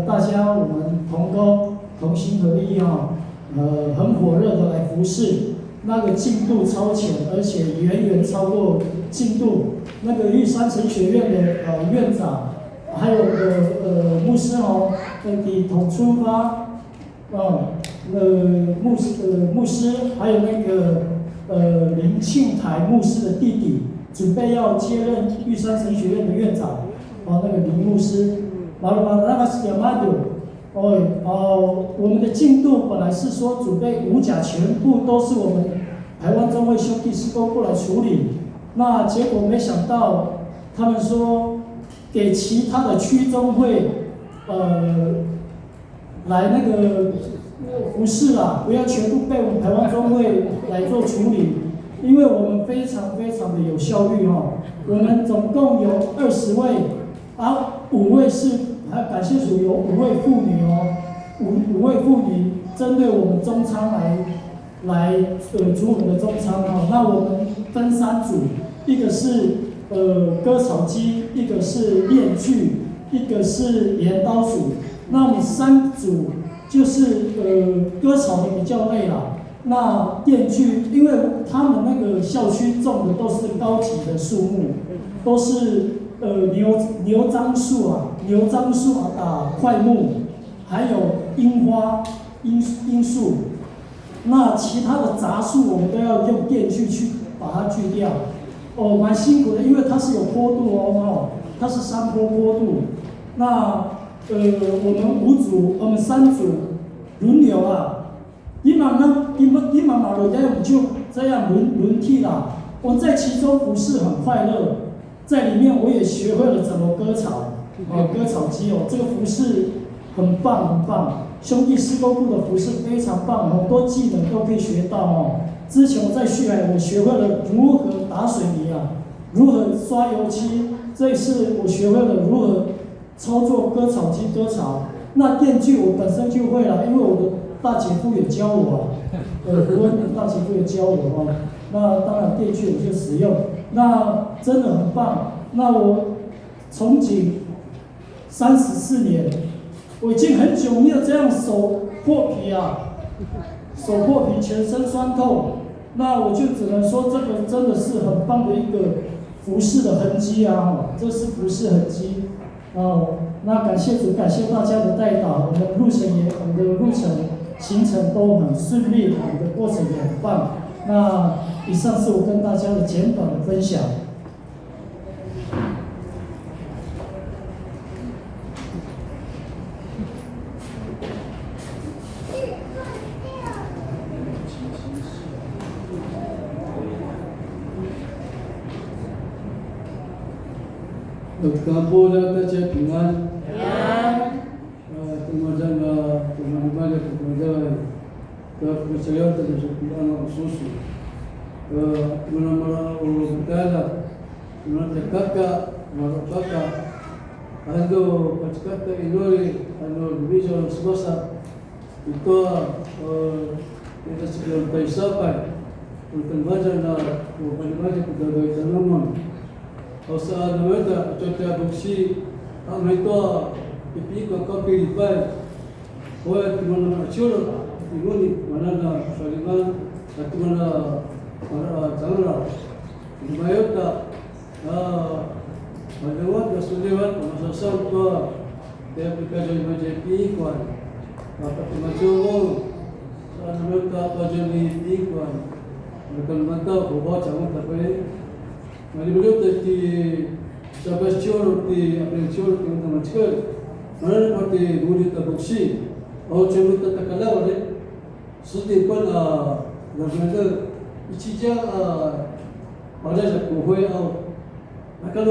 大家我们同工同心合意很火热的来服事，那个进度超前，而且远远超过进度。那个玉山神学院的院长。还有牧师统出发，牧师还有那个林庆台牧师的弟弟，准备要接任玉山神学院的院长，那个林牧师，那个是亚马杜，我们的进度本来是说准备5甲全部都是我们台湾中会兄弟事工部来处理，那结果没想到他们说。给其他的区中会，来那个服事不要全部被我们台湾中会来做处理，因为我们非常非常的有效率我们总共有20位，5位是还感谢主有5位妇女5位妇女针对我们中仓来煮我们的中餐哈。那我们分3组，一个是割草机，一个是链锯，一个是镰刀组。那我们3组就是割草的比较累啦。那电锯，因为他们那个校区种的都是高级的树木，都是牛樟树啊，块木，还有樱树。那其他的杂树我们都要用电锯去把它锯掉，蛮辛苦的，因为它是有坡度哦，它是山坡度。那我们3组轮流啊。你妈妈的家就这样轮替啦。我在其中不是很快乐，在里面我也学会了怎么割草，割草机哦，这个服饰很棒。兄弟施工部的服饰非常棒，很多技能都可以学到哦。之前我在旭海，我学会了如何打水泥啊，如何刷油漆，这一次我学会了如何操作割草机割草。那电锯我本身就会了，因为我的大姐夫也教我啊，我大姐夫也教我哦。那当然电锯我就使用，那真的很棒。那我从警34年，我已经很久没有这样手破皮，全身酸痛。那我就只能说，这个真的是很棒的一个服饰的痕迹啊，这是服饰痕迹。那感谢主，感谢大家的带导，我们的路程行程都很顺利，我们的过程也很棒。那以上是我跟大家的简短的分享。kamu dan taja pingan. Teman-teman teman-teman ke percaya terhadap anak susu. Teman-teman orang berkata, teman-teman kakak, kakak, ando pacakata inori, ando division sebasa itu kita sebelum paisapai, untuk baca na, untuk baca kita dari tanaman. Osa naweta chota buksi amaito ipiko kopi lipai oya timana choro timuni manana saliman atimana tangra mayota madawat gasulewat masasam to de aplikasi majepi kwan apa timacho sa naweta pajani ikwan bukan mantau bawa camu tapi Mali beliau tadi sampai cior di apa cior di mana macam mana seperti budi tabuksi, cuma tak kalah oleh sedih pun dalam icija ada satu kuih kalau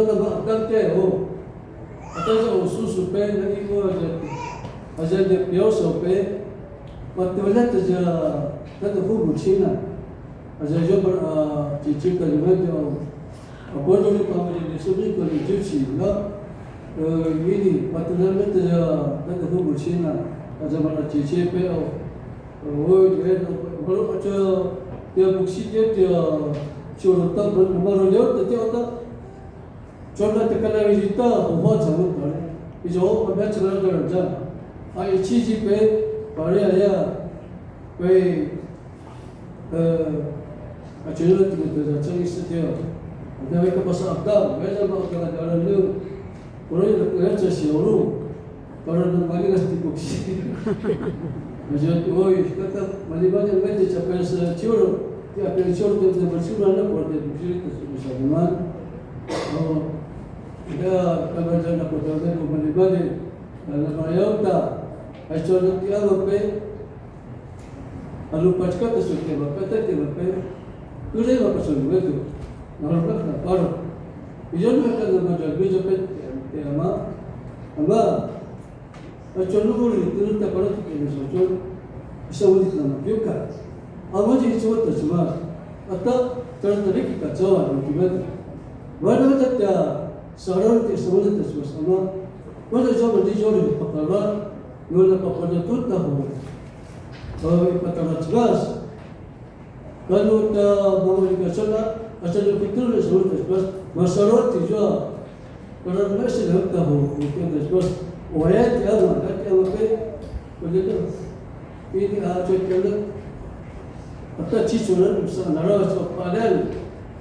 tak berkata atau susu pe lagi aja dia biasa pe, waktu mana saja tak tahu Cina, aja jumpa cici kalau Apa tu kalau jadi sebab kalau cuci, ini patutnya tu ada tu Cina, aja mana cici pe, kalau aja dia buksi dia curut tak baru dia tak curut terkena kita buat jangan tu, itu apa cara kerja, cici pe, pada ya, pe, curut tu cakap setiap mereka pasal abdal, mereka makan dalam lu, orang yang kerja siapa, orang yang bagi nasi buksi. Macam tu, kata mana mereka capai secure, dia apel secure tu bersih mana, orang yang buksi tu bersama. Dia kalau jangan aku tahu tu mana dalam ayat tak, ayat dia apa? Alu packat tu suka apa? Tak apa? Kuda apa suka tu? Nampak tak? Baru. Ijan mereka nama jadi jepit ama, macam lu itu tak pada tu kena macam bisa wujud nama juga. Ama jadi cuma tu cuma, atau tertarik kita jawab macam mana kita seorang tu semua tu sama. Mana jawab dia jawab pakar, nol pakar tu tahu. Pakar jelas. Kalau kita memiliki solat, asal fitur disebut sebab masalah tiga. Kalau masih nak tahu, mungkin sebab wayat yang mana yang apa, begitu. Ini cuaca atau cisuran nara soalan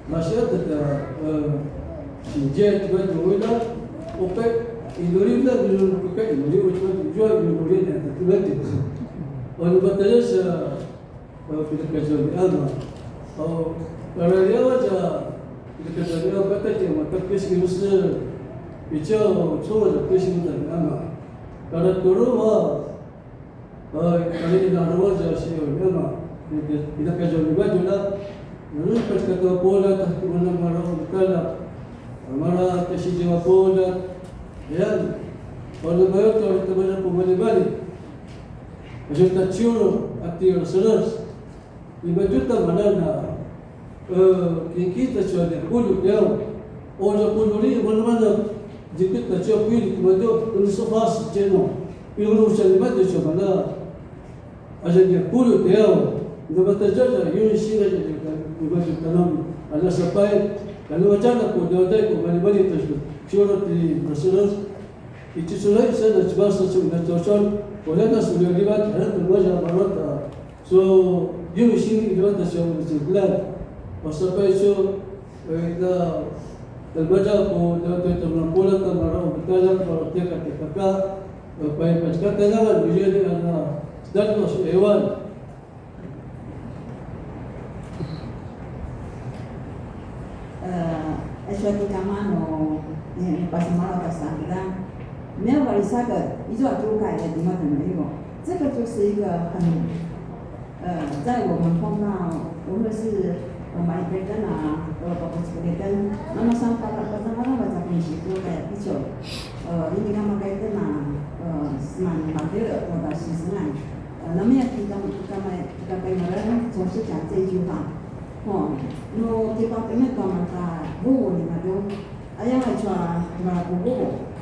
masih ada sijat juga juga apa induri lah induri kita induri juga induri ni ada juga tu. Orang bertanya kita kerja di Alma. Kalau dia aja kita kerja di Alma, kita cuma terkes kiusnya, bicara cuma terkes kita di Alma. Kalau turun kalau kita nak aja sih di Alma, kita kerja di Bajula, lalu pas kita pola tak mana marah kita, marah kasih jawab pola, ya. Kalau bayar kita banyak pembeli balik. Macam tak cium hati orang seras. Iba juta mana na kita cuba puluh dia, orang puluh ni mana jika kita cuba pilih kemudian untuk sofas jenuh, pilih urusan lima tu cuba mana, aja dia puluh dia, lepas terjadi Yunus sih aja dia, iba juta nam, ada sampai kalau macam nak dia ada balik terus, cium di berseras, itu sulai saya dah cuba sesuatu macam orang dah sudah libat, ada tu macam mana so yung sini kita siya berjalan, pasal itu kita terbaca pun kita terlampulah termarah berjalan kalau kita baik pasca tenaga menjadi anak dan masuk hewan. Suatu kamano pas malam pasang kita， 没有把你三个一做丢改的地方很没有，这个就是一个很。在我们碰到，无论是买杯灯啊，包括这个灯，那么上班了，在平时做的比较，因为他们该灯啊，是蛮对的，我的是啊，那么要提他们人总是讲这句话，no地方边个嘛他不你嘛就，哎呀来说嘛不。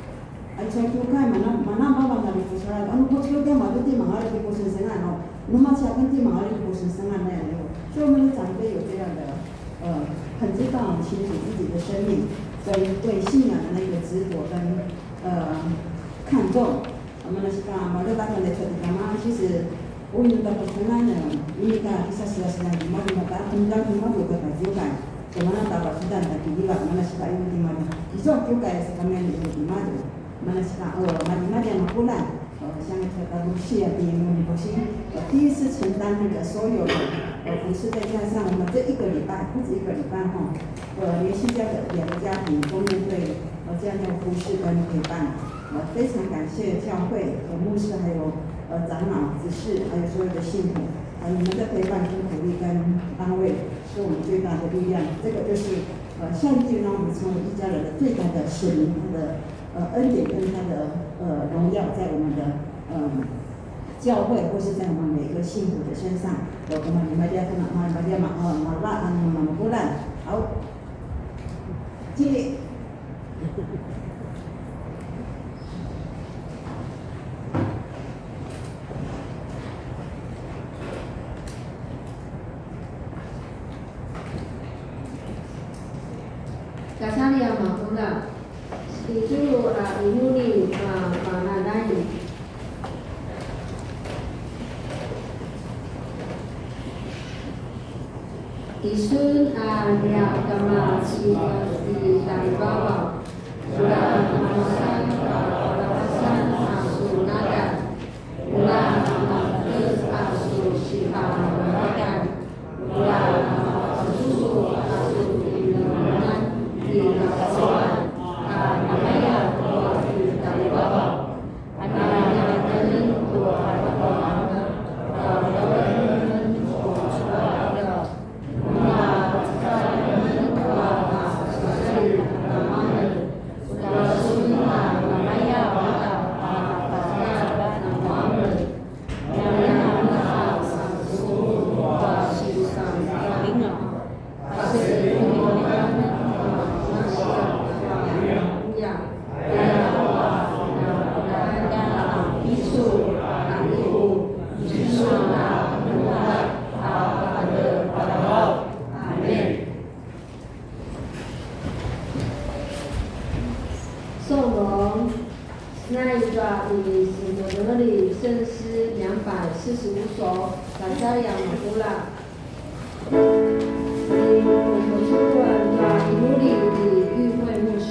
Acha tukai mana bapa dari pusara, anu kecil dia malu dia mengalir di pusat sengan, rumah siapa dia mengalir di pusat sengan那样的，所以我们的长辈有这样的很知道清楚自己的生命跟对信仰的那个执着跟看重。我们那是讲，马路大家来说的讲嘛，其实我们的不是那样，因为讲其实是那样，马路大家有个大就改，怎么那大把时间来给你吧，我们那是讲有的嘛的，其实就改是方面的有的嘛的。mana sekarang mana yang mampulah， 像这个露西啊，比如露西，第一次承担那个所有的服饰，再加上我们这一个礼拜，不止一个礼拜哈，连续家的2个家庭都面对这样的服饰跟陪伴，非常感谢教会牧师还有长老、执事，还有所有的信徒，你们的陪伴跟鼓励跟安慰，是我们最大的力量。这个就是上帝让我们成为一家人的最大的使命，他的。恩典跟他的荣耀在我们的教会或是在我们每个信徒的身上，我们你们要跟马不烂，好，继续。加上你要马不烂。Itu ini panadai. Isun dia agama si dari bawah sudah memasang batasan asu naga, ulah terus asu sifat makan, ulah susu asu minuman di kawasan. Namanya dari bawah, anaknya dari tua bawah, sudah 那一个以使得德里圣诗245首，把加养古拉。我们出管的伊努里的与会牧师。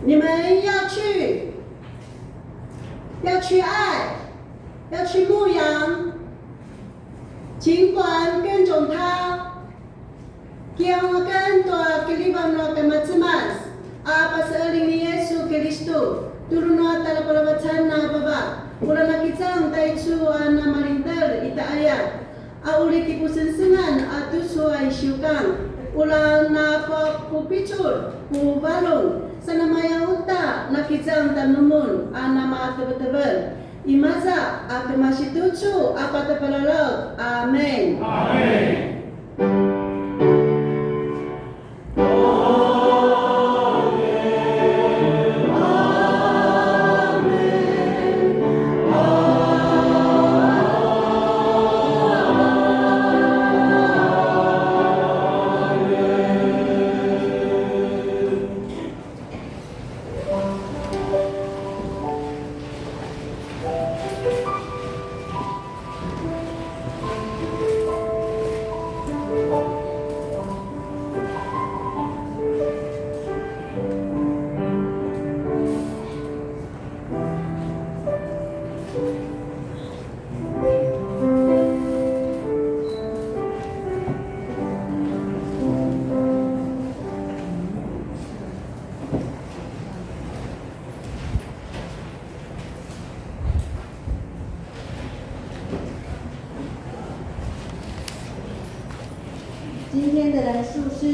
你们要去爱，要去牧羊，尽管跟踪他。Kiawakan tua kiliban no kematimas, apa seeling ni Yesus Kristo, turun no atala palabatan na baba, mula nakitang taitsu na malinter ita ayat, auli kipusensengan atu suai syukang, ula na pupicur, pubalong, sana maya uta nakitang tanumun, nama tebel-tebel, imaza apa masih tucu apa tepelalog, amin. Amen.今天的人数是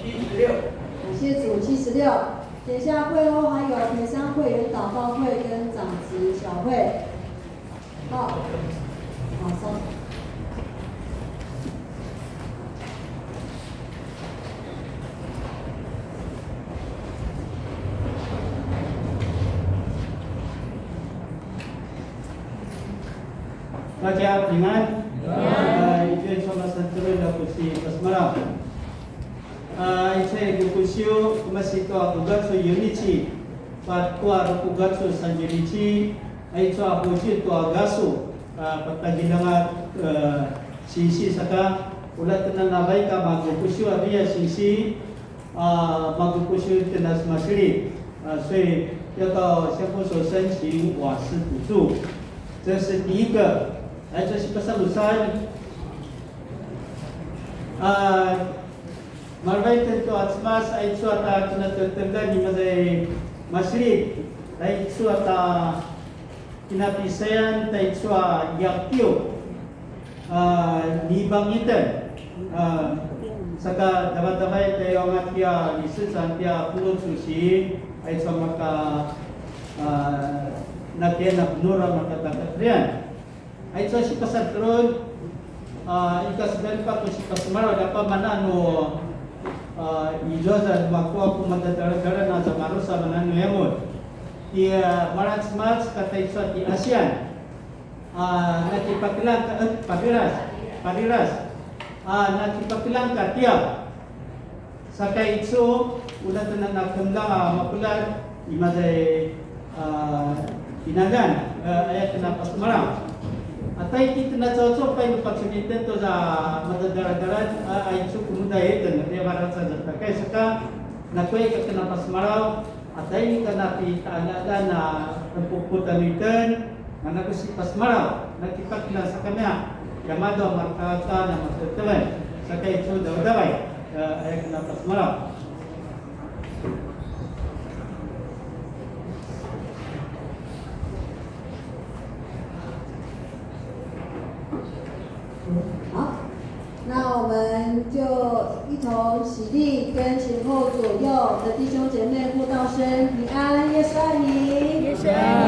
76，感谢主76。等下会后还有陪商会员祷告会跟长职小会。好，马上。大家平安。愿sama santunan dapat si pasmalam. Saya dukusio masih kau tugas so unity, pat kuar tugas so sanjirici, saya puji tu agaso, patagilangan sisi saka, ulat tenan nabai ka magukusio abia sisi, magukusio tenas masiri, 所以要到相互所申请瓦斯补助，这是第一个。这是kesalusan. Marbai tentu asmas ay suata kinatutunggan ni mazay masrid ay suata kinapisayan tay sua yaktio libangitan saka dapat tayo ngatia lisensan tia pulut susi ay sua maka nakian na penura makatakatrian ay sua si pasar turun ikas belpa ko si pasmaro dapat mana no ijoza makwa ko madadara na sa marusa manano yamon ia marats mats kata iswa di ASEAN nakipakilang ka pariras nakipakilang ka tiap saka itso ulat na nakemlang mapulat imaday inagan ayat na pasmaro atay kita na cocok pa yung pagsunitin to sa madadara-dara ay so kumuday ito na tiya marat sa jatakay saka nakuhay ka kanapas maraw atay ka napitaalaga na nagpuputan ito na nagusipas maraw nagkipak na sa kanya yamado markata na matatalan saka ito daw-daway ay kanapas maraw. 同起立，跟前后左右的弟兄姐妹互道声平安，耶稣爱你。